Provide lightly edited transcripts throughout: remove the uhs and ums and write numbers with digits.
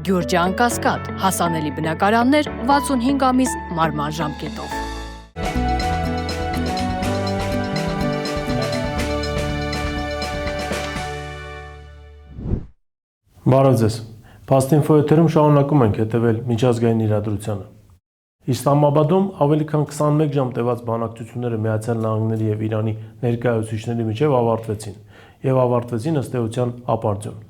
Գյուրջան Կասկադ, հասանելի բնակարաններ 65 ամիս մարման ժամկետով։ Բարև ձեզ։ Փաստինֆո եթերում շարունակում ենք հետևել միջազգային իրադրությանը։ Իսլամաբադում ավելի քան 21 ժամ տևած բանակցությունները Միացյալ Նահանգների եւ Իրանի ներկայացուցիչների միջև ավարտվեցին ըստ էության ապարդյուն։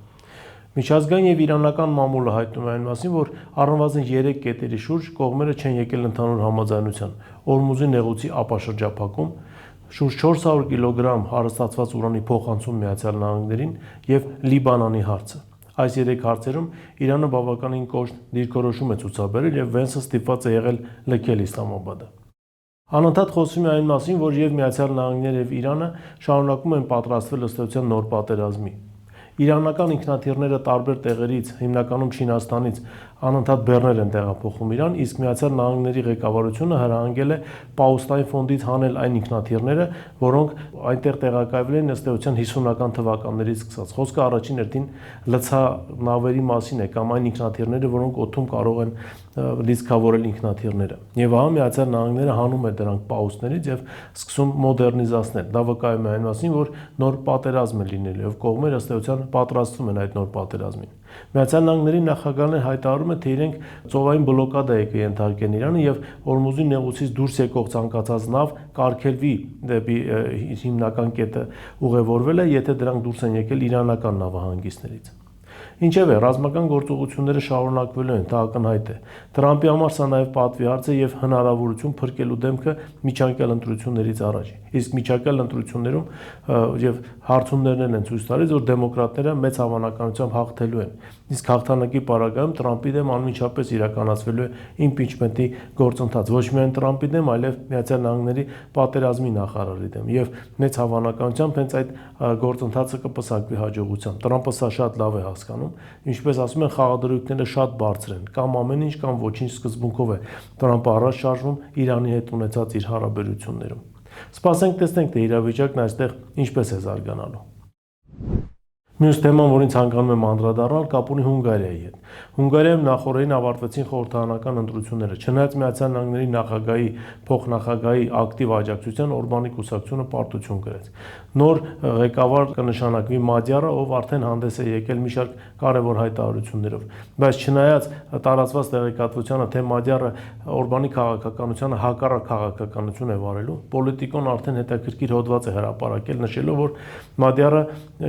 Միջազգային եւ իրանական մամուլը հայտնում է այն մասին, որ առնվազն 3 կետերի շուրջ կողմերը չեն եկել ընդհանուր համաձայնության։ Օրմուզի նեղուցի ապաշրջափակում, շուրջ 400 կիլոգրամ հարստացված ուրանի փոխանցում Միացյալ Նահանգներին եւ Լիբանանի հարցը։ Այս 3 հարցերում Իրանը բավականին կոշտ դիրքորոշում է ցուցաբերել եւ Վենսը ստիպված է եղել լքել Իսլամաբադը։ Անընդհատ խոսվում է այն մասին, որ եւ Միացյալ Նահանգները եւ Իրանը շարունակում են պատրաստվել ըստ էության նոր պատերազմի։ Իրանական ինքնաթիռները տարբեր տեղերից, հիմնականում Չինաստանից, անընդհատ բեռներ են տեղափոխում Իրան, իսկ Միացյալ Նահանգների ղեկավարությունը հրահանգել է Պաուստային ֆոնդից հանել այն ինքնաթիռները, որոնք այնտեղ տեղակայվել են ըստ էության 50-ական թվականներից սկսած։ Խոսքը առաջին հերթին լցանավերի մասին է կամ այն ինքնաթիռները, որոնք օդում կարող են լիցքավորել ինքնաթիռները։ Եվ ահա Միացյալ Նահանգները հանում է դրանք Պաուստներից եւ սկսում մոդեռնիզացնել։ Դա վկայում է այն մասին, որ նոր պատերազմ է լինելու եւ կողմերը ըստ էության պատրաստվում են այդ նոր պատերազմին։ Միացյալ Նահանգների նախագահն հայտարարում է, թե իրենք ծովային բլոկադա է կենթարկեն Իրանը եւ Օրմուզի նեղուցից դուրս եկող ցանկացած նավ կարգելվի դեպի հիմնական կետը ուղևորվել է, եթե դրանք դուրս են եկել իրանական նավահանգիստներից։ Ինչևէ, ռազմական գործողությունները շարունակվելու են, դա ակնհայտ է։ Տրամպի համար սա նաև պատվի հարց է եւ հնարավորություն փրկելու դեմքը միջանկյալ ընտրություններից առաջ։ Իսկ միջանկյալ ընտրություններում եւ հարցումներն են ցույց տալիս, որ դեմոկրատները մեծ հավանականությամբ հաղթելու են։ Իսկ հաղթանակի պարագայում Տրամպի դեմ անմիջապես իրականացվելու է իմպիչմենտի գործընթաց, ոչ միայն Տրամպի դեմ, այլև Միացյալ Նահանգների պատերազմի նախարարի դեմ։ Եվ մեծ հավանականությամբ հենց այդ գործընթացը կպսակվի հաջողությամբ։ Տրամպը սա շատ լավ է հասկանում, ինչպես ասում են, խաղադրույքները շատ բարձր են, կամ ամեն ինչ կամ ոչինչ սկզբունքով է Տրամպը առաջ շարժվում Իրանի հետ ունեցած իր հարաբերություններում։ Սպասենք տեսնենք, թե իրավիճակն այստեղ ինչպես է զարգանալու։ Մյուս թեման, որին ցանկանում եմ անդրադառնալ, կապ ունի Հունգարիայի հետ։ Հունգարիայում նախորդին ավարտվեցին խորհրդարանական ընտրությունները։ Չնայած Միացյալ Նահանգների նախագահի, փոխնախագահի ակտիվ աջակցության Օրբանի կուսակցությունը պարտություն կրեց։ Նոր ղեկավար կնշանակվի Մադյարը, ով արդեն հանդես է եկել մի շարք կարևոր հայտարարություններով։ Բայց չնայած տարածված տեղեկատվությանը, թե Մադյարը Օրբանի քաղաքականությանը հակառակ քաղաքականություն է վարելու, Պոլիտիկոն արդեն հետաքրքիր հոդված է հրապարակել, նշելով, որ Մադյարը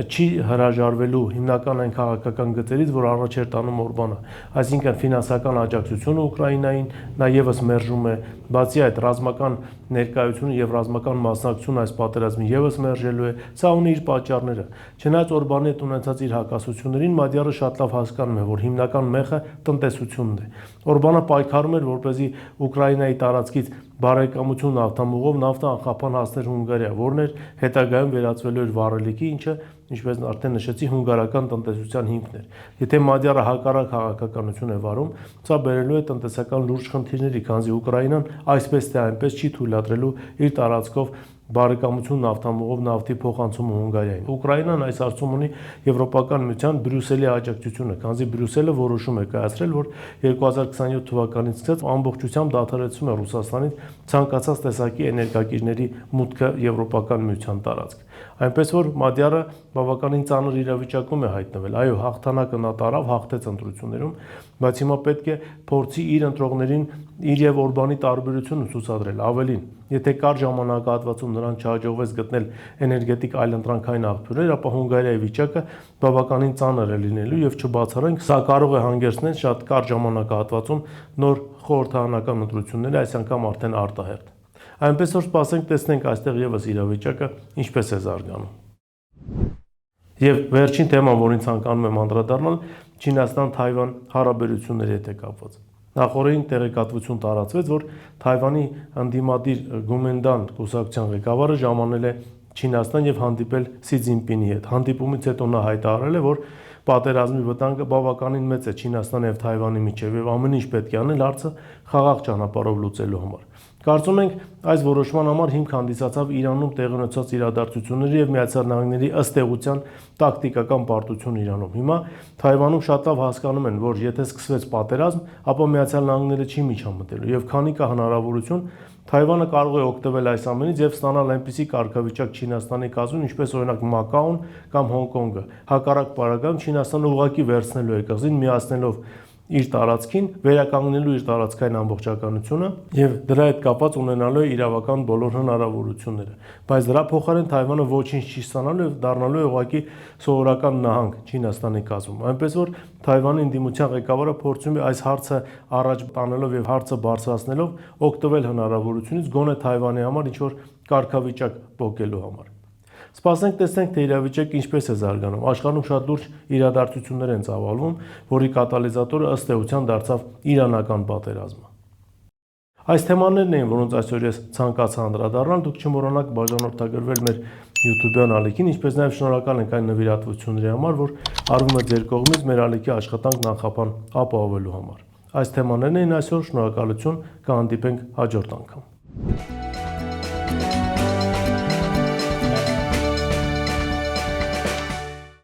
չի հրաժարվելու հիմնական այն քաղաքական գծերից, որ առաջ էր տանում Օրբանը, այսինքն ֆինանսական աջակցությունը Ուկրաինային, նա եւս մերժում է, բացի այդ ռազմական ներկայությունը եւ ռազմական մասնակցությունը այս պատերազմին եւս մերժելու է, սա ունի իր պատճառները։ Չնայած Օրբանի հետ ունեցած իր հակասություններին, Մադյարը շատ լավ հասկանում է, որ հիմնական մեխը տնտեսությունն է։ Օրբանը պայքարում էր, որպեսզի Ուկրաինայի տարածքից բարեկամություն նավթամուղով նավթը անխափան հասներ Հունգարիա, որն էր հետագայում վերածվելու էր վառելիքի, ինչը, ինչպես արդեն նշեցի, հունգարական տնտեսության հիմքն էր։ Եթե Մադյարը հակառակ քաղաքականություն է վարում, սա բերելու է տնտեսական լուրջ խնդիրների, քանզի Ուկրաինան այսպես թե այնպես չի թույլատրելու իր տարածքով բարեկամություն նավթամուղով նավթի փոխանցումը Հունգարիային։ Ուկրաինան այս հարցում ունի Եվրոպական միության Բրյուսելի աջակցությունը, քանզի Բրյուսելը որոշում է կայացրել, որ 2027 թվականից սկսած ամբողջությամբ դադարեցում է Ռուսաստանից ցանկացած տեսակի էներգակիրների մուտքը Եվրոպական միության տարածք։ Այնպես որ Մադյարը բավականին ծանր իրավիճակում է հայտնվել։ Այո, հաղթանակը նա տարավ, հաղթեց ընտրություններում, բայց հիմա պետք է փորձի իր ընտրողներին իր եւ Օրբանի տարբերությունը ցուցադրել։ Ավելին, եթե կար ժամանակահատվածում նրան չհաջողվեց գտնել էներգետիկ այլընտրանքային աղբյուրներ, ապա Հունգարիայի վիճակը բավականին ծանր է լինելու եւ չբացառենք, սա կարող է հանգեցնել շատ կարճ ժամանակահատվածում նոր խորհրդարանական ընտրությունների, այս անգամ արդեն արտահերթ։ Այնպես որ սպասենք տեսնենք այստեղ եւս իրավիճակը ինչպես է զարգանում։ Եվ վերջին թեման, որին ցանկանում եմ անդրադառնալ, Չինաստան-Թայվան հարաբերությունների հետ է կապված։ Նախորդին տեղեկատվություն տարածվեց, որ Թայվանի ընդդիմադիր Գումենդան կուսակցության ղեկավարը ժամանել է Չինաստան եւ հանդիպել Սի Ցզինպինի հետ։ Հանդիպումից հետո նա հայտարարել է, որ պատերազմի վտանգը բավականին մեծ է Չինաստանի եւ Թայվանի միջեւ եւ ամեն ինչ պետք է անել հարցը խաղաղ ճանապարհով լուծելու համար։ Կարծում ենք, այս որոշման համար հիմք հանդիսացավ Իրանում տեղի ունեցած իրադարձությունների եւ Միացյալ Նահանգների ըստ էության տակտիկական պարտություն Իրանում։ Հիմա Թայվանում շատ լավ հասկանում են, որ եթե սկսվեց պատերազմ, ապա Միացյալ Նահանգները չի միջամտելու եւ քանի կա հնարավորություն Թայվանը կարող է օգտվել այս ամենից եւ ստանալ այնպիսի կարգավիճակ Չինաստանի կազմում, ինչպես օրինակ Մակաոն կամ Հոնկոնգը։ Հակառակ պարագայում Չինաստանը ուղղակի վերցնելու է կղզին, միացնելով իր տարածքին, վերականգնելու իր տարածքային ամբողջականությունը եւ դրա հետ կապված ունենալու է իրավական բոլոր հնարավորությունները։ Բայց դրա փոխարեն Թայվանը ոչինչ չի ստանալու եւ դառնալու է ուղղակի սովորական նահանգ Չինաստանի կազմում։ Այնպես որ Թայվանի ընդդիմության ղեկավարը փորձում է այս հարցը առաջ տանելով եւ հարցը բարձրացնելով օգտվել հնարավորությունից գոնե Թայվանի համար ինչ որ կարգավիճակ փոխելու համար։ Սպասենք տեսնենք, թե իրավիճակը ինչպես է զարգանում։ Աշխարհում շատ լուրջ իրադարձություններ են ծավալվում, որի կատալիզատորը ըստ էության դարձավ իրանական պատերազմը։ Այս թեմաներն էին, որոնց այսօր ես ցանկացա անդրադառնալ, դուք չմոռանաք բաժանորդագրվել մեր YouTube-յան ալիքին, ինչպես նաև շնորհակալ ենք այն նվիրատվությունների համար, որ արվում է ձեր կողմից մեր ալիքի աշխատանքն անխափան ապահովելու համար։ Այս թեմաներն էին այսօր, շնորհակալություն, կհանդիպենք հաջորդ անգամ։